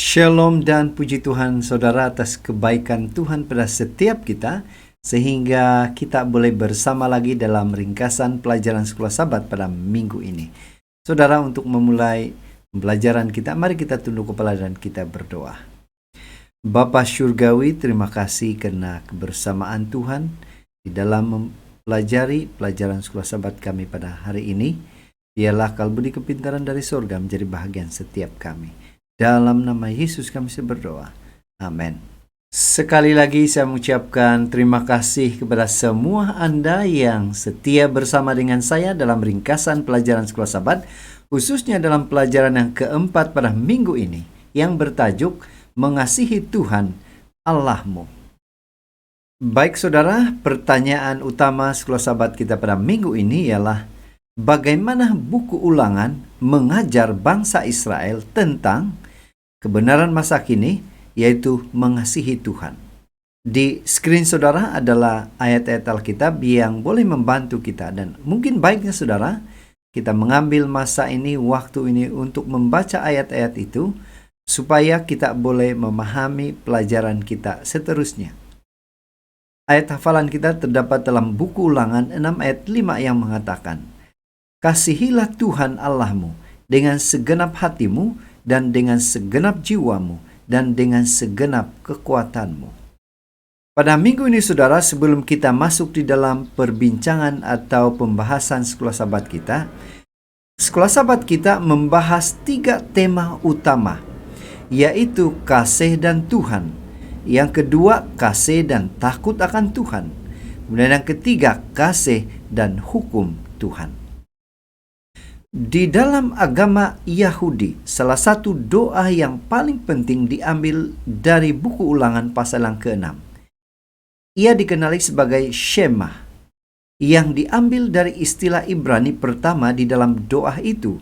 Shalom dan puji Tuhan saudara atas kebaikan Tuhan pada setiap kita, sehingga kita boleh bersama lagi dalam ringkasan pelajaran Sekolah Sabat pada minggu ini. Saudara, untuk memulai pembelajaran kita, mari kita tunduk kepala dan kita berdoa. Bapa Syurgawi, terima kasih karena kebersamaan Tuhan di dalam mempelajari pelajaran Sekolah Sabat kami pada hari ini. Biarlah kalbudi kepintaran dari surga menjadi bahagian setiap kami. Dalam nama Yesus kami berdoa. Amin. Sekali lagi saya mengucapkan terima kasih kepada semua Anda yang setia bersama dengan saya dalam ringkasan pelajaran Sekolah Sabat, khususnya dalam pelajaran yang keempat pada minggu ini, yang bertajuk Mengasihi Tuhan Allahmu. Baik saudara, pertanyaan utama Sekolah Sabat kita pada minggu ini ialah, bagaimana buku Ulangan mengajar bangsa Israel tentang kebenaran masa kini, yaitu mengasihi Tuhan. Di screen saudara adalah ayat-ayat Alkitab yang boleh membantu kita, dan mungkin baiknya saudara, kita mengambil masa ini, waktu ini untuk membaca ayat-ayat itu, supaya kita boleh memahami pelajaran kita seterusnya. Ayat hafalan kita terdapat dalam buku Ulangan 6 ayat 5 yang mengatakan, "Kasihilah Tuhan Allahmu dengan segenap hatimu, dan dengan segenap jiwamu, dan dengan segenap kekuatanmu." Pada minggu ini saudara, sebelum kita masuk di dalam perbincangan atau pembahasan Sekolah Sabat kita, Sekolah Sabat kita membahas 3 tema utama, yaitu kasih dan Tuhan. Yang kedua, kasih dan takut akan Tuhan. Kemudian yang ketiga, kasih dan hukum Tuhan. Di dalam agama Yahudi, salah satu doa yang paling penting diambil dari buku Ulangan pasal yang ke-6. Ia dikenali sebagai Shema, yang diambil dari istilah Ibrani pertama di dalam doa itu,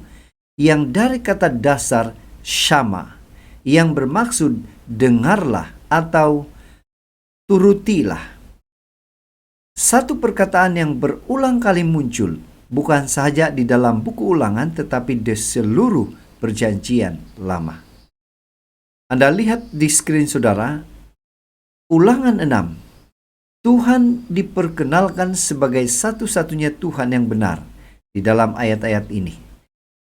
yang dari kata dasar Shama, yang bermaksud dengarlah atau turutilah. Satu perkataan yang berulang kali muncul, bukan saja di dalam buku Ulangan, tetapi di seluruh perjanjian lama. Anda lihat di screen saudara, Ulangan 6. Tuhan diperkenalkan sebagai satu-satunya Tuhan yang benar di dalam ayat-ayat ini.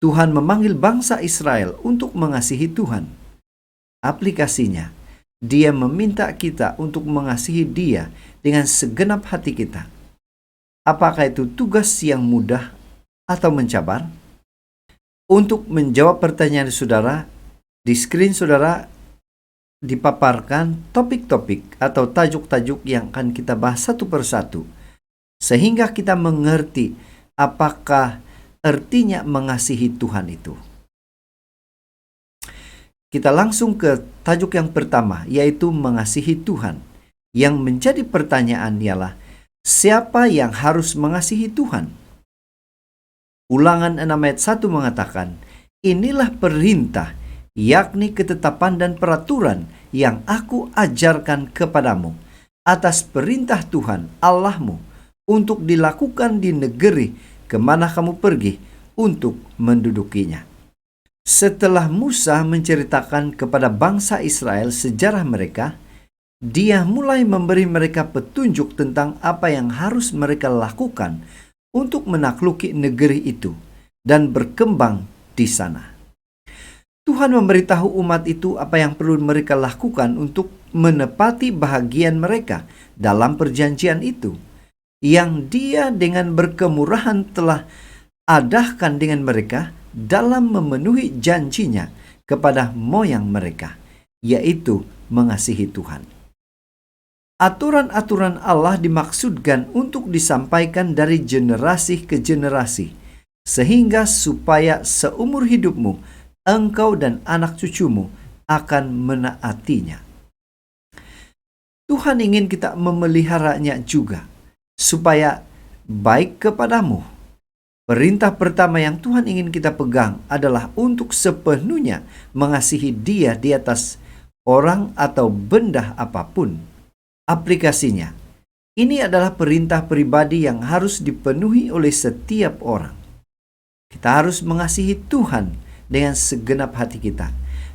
Tuhan memanggil bangsa Israel untuk mengasihi Tuhan. Aplikasinya, Dia meminta kita untuk mengasihi Dia dengan segenap hati kita. Apakah itu tugas yang mudah atau mencabar? Untuk menjawab pertanyaan saudara, di screen saudara dipaparkan topik-topik atau tajuk-tajuk yang akan kita bahas satu persatu, sehingga kita mengerti apakah artinya mengasihi Tuhan itu. Kita langsung ke tajuk yang pertama, yaitu mengasihi Tuhan. Yang menjadi pertanyaan ialah, siapa yang harus mengasihi Tuhan? Ulangan 6 ayat 1 mengatakan, inilah perintah, yakni ketetapan dan peraturan yang aku ajarkan kepadamu atas perintah Tuhan Allahmu untuk dilakukan di negeri kemana kamu pergi untuk mendudukinya. Setelah Musa menceritakan kepada bangsa Israel sejarah mereka, Dia mulai memberi mereka petunjuk tentang apa yang harus mereka lakukan untuk menakluki negeri itu dan berkembang di sana. Tuhan memberitahu umat itu apa yang perlu mereka lakukan untuk menepati bahagian mereka dalam perjanjian itu, yang Dia dengan berkemurahan telah adakan dengan mereka dalam memenuhi janjinya kepada moyang mereka, yaitu mengasihi Tuhan. Aturan-aturan Allah dimaksudkan untuk disampaikan dari generasi ke generasi, sehingga supaya seumur hidupmu, engkau dan anak cucumu akan menaatinya. Tuhan ingin kita memeliharanya juga, supaya baik kepadamu. Perintah pertama yang Tuhan ingin kita pegang adalah untuk sepenuhnya mengasihi Dia di atas orang atau benda apapun. Aplikasinya, ini adalah perintah pribadi yang harus dipenuhi oleh setiap orang. Kita harus mengasihi Tuhan dengan segenap hati kita,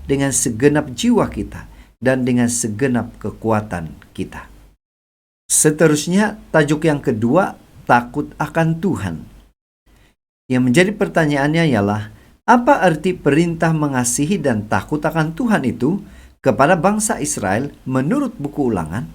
dengan segenap jiwa kita dan dengan segenap kekuatan kita. Seterusnya, tajuk yang kedua, takut akan Tuhan. Yang menjadi pertanyaannya ialah, apa arti perintah mengasihi dan takut akan Tuhan itu kepada bangsa Israel menurut buku Ulangan?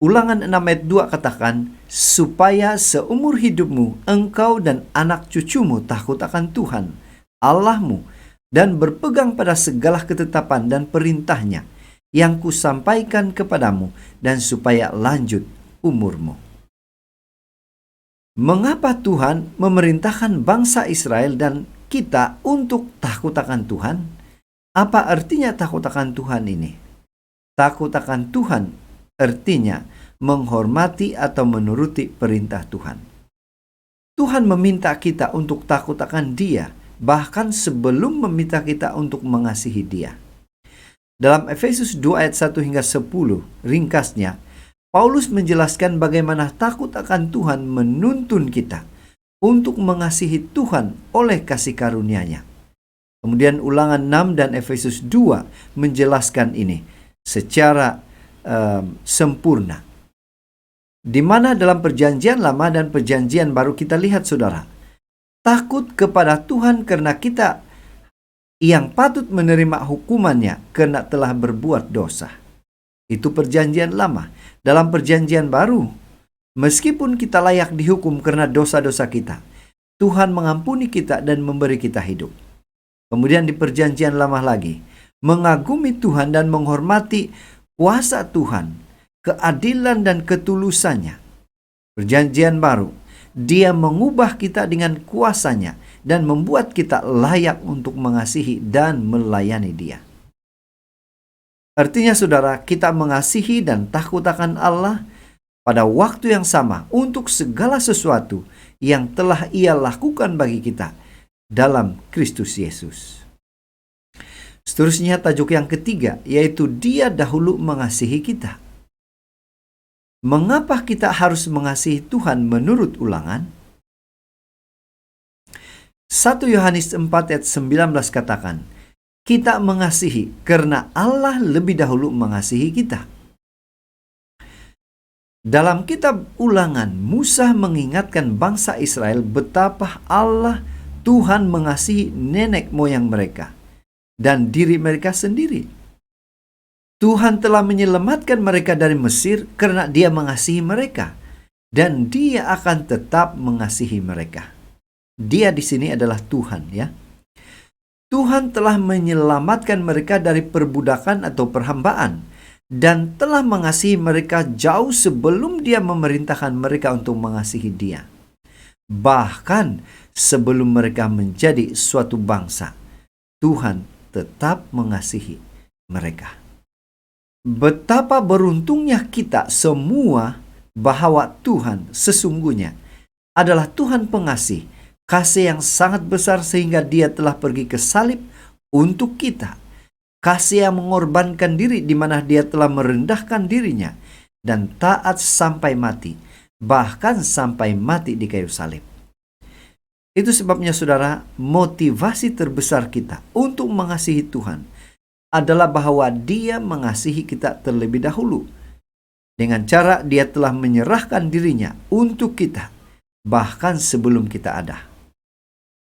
Ulangan 6 ayat 2 katakan, supaya seumur hidupmu engkau dan anak cucumu takut akan Tuhan, Allahmu, dan berpegang pada segala ketetapan dan perintahnya yang kusampaikan kepadamu, dan supaya lanjut umurmu. Mengapa Tuhan memerintahkan bangsa Israel dan kita untuk takut akan Tuhan? Apa artinya takut akan Tuhan ini? Takut akan Tuhan artinya menghormati atau menuruti perintah Tuhan. Tuhan meminta kita untuk takut akan Dia, bahkan sebelum meminta kita untuk mengasihi Dia. Dalam Efesus 2 ayat 1 hingga 10, ringkasnya, Paulus menjelaskan bagaimana takut akan Tuhan menuntun kita untuk mengasihi Tuhan oleh kasih karunia-Nya. Kemudian Ulangan 6 dan Efesus 2 menjelaskan ini secara sempurna. Di mana dalam perjanjian lama dan perjanjian baru kita lihat, saudara, takut kepada Tuhan karena kita yang patut menerima hukumannya karena telah berbuat dosa. Itu perjanjian lama. Dalam perjanjian baru, meskipun kita layak dihukum karena dosa-dosa kita, Tuhan mengampuni kita dan memberi kita hidup. Kemudian di perjanjian lama lagi, mengagumi Tuhan dan menghormati kuasa Tuhan, keadilan dan ketulusannya. Perjanjian baru, Dia mengubah kita dengan kuasanya dan membuat kita layak untuk mengasihi dan melayani Dia. Artinya, saudara, kita mengasihi dan takut akan Allah pada waktu yang sama untuk segala sesuatu yang telah Ia lakukan bagi kita dalam Kristus Yesus. Seterusnya, tajuk yang ketiga, yaitu Dia dahulu mengasihi kita. Mengapa kita harus mengasihi Tuhan menurut Ulangan? 1 Yohanes 4 ayat 19 katakan, kita mengasihi karena Allah lebih dahulu mengasihi kita. Dalam kitab Ulangan, Musa mengingatkan bangsa Israel betapa Allah Tuhan mengasihi nenek moyang mereka dan diri mereka sendiri. Tuhan telah menyelamatkan mereka dari Mesir karena Dia mengasihi mereka, dan Dia akan tetap mengasihi mereka. Dia di sini adalah Tuhan, ya. Tuhan telah menyelamatkan mereka dari perbudakan atau perhambaan dan telah mengasihi mereka jauh sebelum Dia memerintahkan mereka untuk mengasihi Dia. Bahkan sebelum mereka menjadi suatu bangsa, Tuhan tetap mengasihi mereka. Betapa beruntungnya kita semua bahwa Tuhan sesungguhnya adalah Tuhan pengasih, kasih yang sangat besar sehingga Dia telah pergi ke salib untuk kita. Kasih yang mengorbankan diri di mana Dia telah merendahkan dirinya dan taat sampai mati, bahkan sampai mati di kayu salib. Itu sebabnya, saudara, motivasi terbesar kita untuk mengasihi Tuhan adalah bahwa Dia mengasihi kita terlebih dahulu. Dengan cara Dia telah menyerahkan dirinya untuk kita, bahkan sebelum kita ada.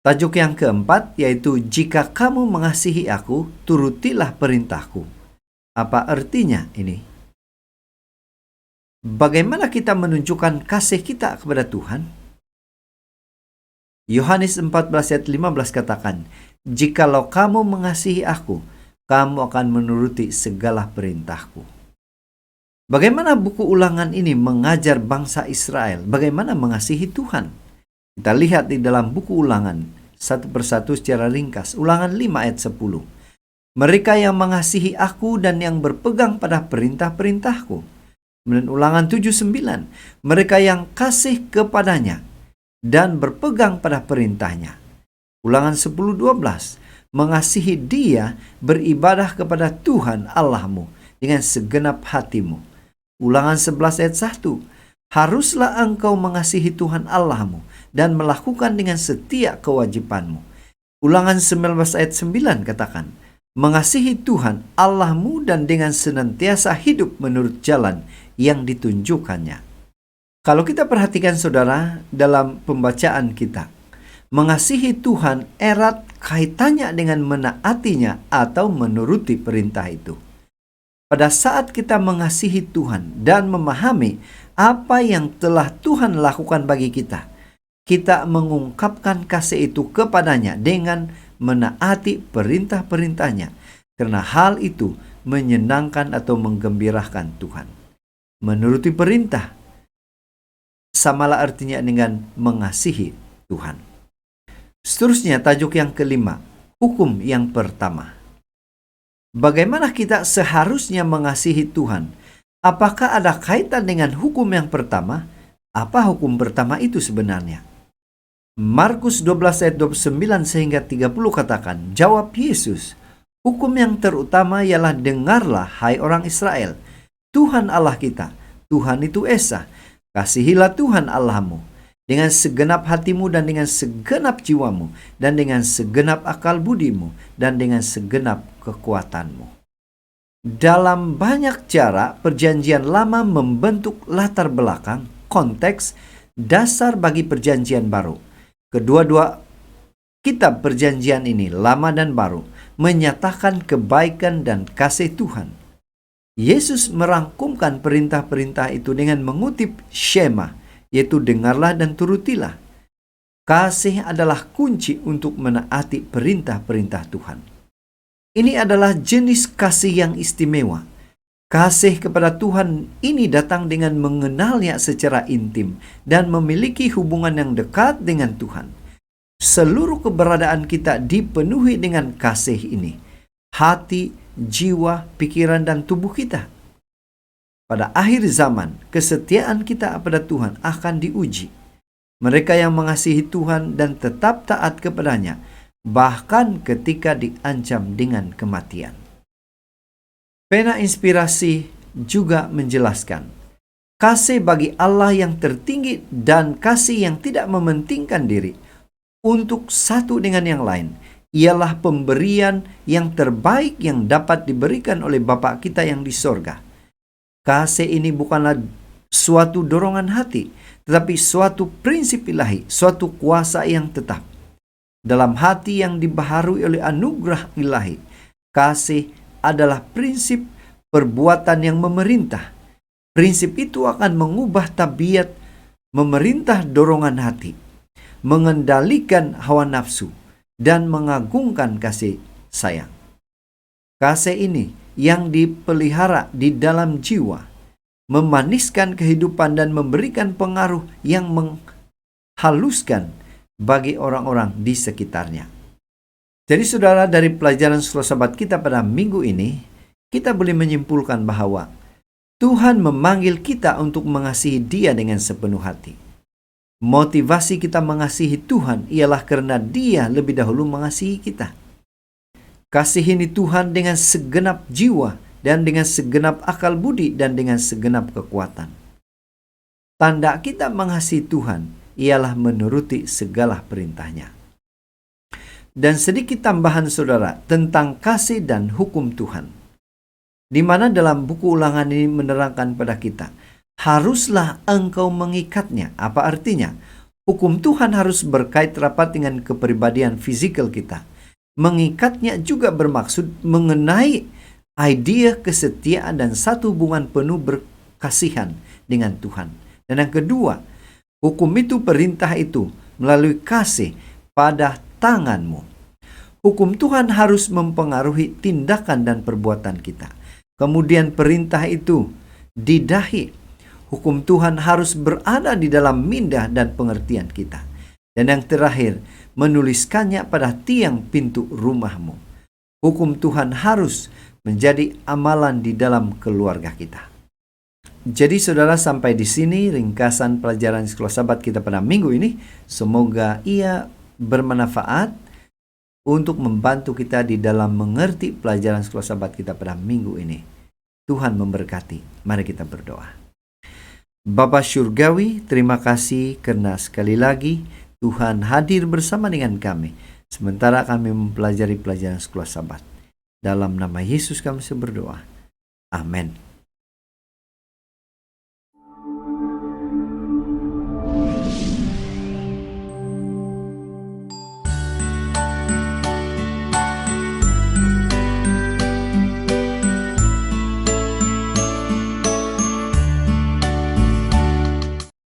Tajuk yang keempat yaitu, jika kamu mengasihi aku, turutilah perintahku. Apa artinya ini? Bagaimana kita menunjukkan kasih kita kepada Tuhan? Yohanes 14 ayat 15 katakan, jikalau kamu mengasihi aku, kamu akan menuruti segala perintahku. Bagaimana buku Ulangan ini mengajar bangsa Israel bagaimana mengasihi Tuhan? Kita lihat di dalam buku Ulangan satu persatu secara ringkas. Ulangan 5 ayat 10. Mereka yang mengasihi aku dan yang berpegang pada perintah-perintahku. Kemudian Ulangan 7:9. Mereka yang kasih kepadanya dan berpegang pada perintahnya. Ulangan 10:12. Mengasihi Dia, beribadah kepada Tuhan Allahmu dengan segenap hatimu. Ulangan 11 ayat 1. Haruslah engkau mengasihi Tuhan Allahmu dan melakukan dengan setia kewajibanmu. Ulangan 19 ayat 9 katakan, Mengasihi Tuhan Allahmu dan dengan senantiasa hidup menurut jalan yang ditunjukkannya. Kalau kita perhatikan saudara dalam pembacaan kita, mengasihi Tuhan erat kaitannya dengan menaatinya atau menuruti perintah itu. Pada saat kita mengasihi Tuhan dan memahami apa yang telah Tuhan lakukan bagi kita, kita mengungkapkan kasih itu kepadanya dengan menaati perintah-perintahnya, karena hal itu menyenangkan atau menggembirakan Tuhan. Menuruti perintah samalah artinya dengan mengasihi Tuhan. Seterusnya tajuk yang kelima, hukum yang pertama. Bagaimana kita seharusnya mengasihi Tuhan? Apakah ada kaitan dengan hukum yang pertama? Apa hukum pertama itu sebenarnya? Markus 12 ayat 29 sehingga 30 katakan, jawab Yesus, hukum yang terutama ialah dengarlah hai orang Israel, Tuhan Allah kita, Tuhan itu Esa, kasihilah Tuhan Allahmu dengan segenap hatimu dan dengan segenap jiwamu dan dengan segenap akal budimu dan dengan segenap kekuatanmu. Dalam banyak cara, perjanjian lama membentuk latar belakang, konteks, dasar bagi perjanjian baru. Kedua-dua kitab perjanjian ini, lama dan baru, menyatakan kebaikan dan kasih Tuhan. Yesus merangkumkan perintah-perintah itu dengan mengutip Shema, yaitu dengarlah dan turutilah. Kasih adalah kunci untuk menaati perintah-perintah Tuhan. Ini adalah jenis kasih yang istimewa. Kasih kepada Tuhan ini datang dengan mengenalnya secara intim dan memiliki hubungan yang dekat dengan Tuhan. Seluruh keberadaan kita dipenuhi dengan kasih ini. Hati, jiwa, pikiran, dan tubuh kita. Pada akhir zaman, kesetiaan kita kepada Tuhan akan diuji. Mereka yang mengasihi Tuhan dan tetap taat kepadanya, bahkan ketika diancam dengan kematian. Pena inspirasi juga menjelaskan, kasih bagi Allah yang tertinggi dan kasih yang tidak mementingkan diri untuk satu dengan yang lain ialah pemberian yang terbaik yang dapat diberikan oleh Bapa kita yang di sorga. Kasih ini bukanlah suatu dorongan hati, tetapi suatu prinsip ilahi, suatu kuasa yang tetap. Dalam hati yang dibaharui oleh anugerah ilahi, kasih adalah prinsip perbuatan yang memerintah. Prinsip itu akan mengubah tabiat memerintah dorongan hati, mengendalikan hawa nafsu, dan mengagungkan kasih sayang. Kasih ini yang dipelihara di dalam jiwa, memaniskan kehidupan dan memberikan pengaruh yang menghaluskan bagi orang-orang di sekitarnya. Jadi saudara, dari pelajaran Sekolah Sabat kita pada minggu ini, kita boleh menyimpulkan bahwa Tuhan memanggil kita untuk mengasihi Dia dengan sepenuh hati. Motivasi kita mengasihi Tuhan ialah karena Dia lebih dahulu mengasihi kita. Kasihini Tuhan dengan segenap jiwa dan dengan segenap akal budi dan dengan segenap kekuatan. Tanda kita mengasihi Tuhan ialah menuruti segala perintahnya. Dan sedikit tambahan saudara tentang kasih dan hukum Tuhan, di mana dalam buku Ulangan ini menerangkan pada kita, haruslah engkau mengikatnya. Apa artinya? Hukum Tuhan harus berkait rapat dengan kepribadian fisikal kita. Mengikatnya juga bermaksud mengenai idea kesetiaan dan satu hubungan penuh berkasihan dengan Tuhan. Dan yang kedua, hukum itu, perintah itu melalui kasih pada tanganmu. Hukum Tuhan harus mempengaruhi tindakan dan perbuatan kita. Kemudian perintah itu di dahi. Hukum Tuhan harus berada di dalam minda dan pengertian kita. Dan yang terakhir, menuliskannya pada tiang pintu rumahmu. Hukum Tuhan harus menjadi amalan di dalam keluarga kita. Jadi saudara, sampai di sini ringkasan pelajaran Sekolah Sabat kita pada minggu ini. Semoga ia bermanfaat untuk membantu kita di dalam mengerti pelajaran Sekolah Sabat kita pada minggu ini. Tuhan memberkati. Mari kita berdoa. Bapa Syurgawi, terima kasih karena sekali lagi Tuhan hadir bersama dengan kami sementara kami mempelajari pelajaran Sekolah Sabat. Dalam nama Yesus kami berdoa. Amin.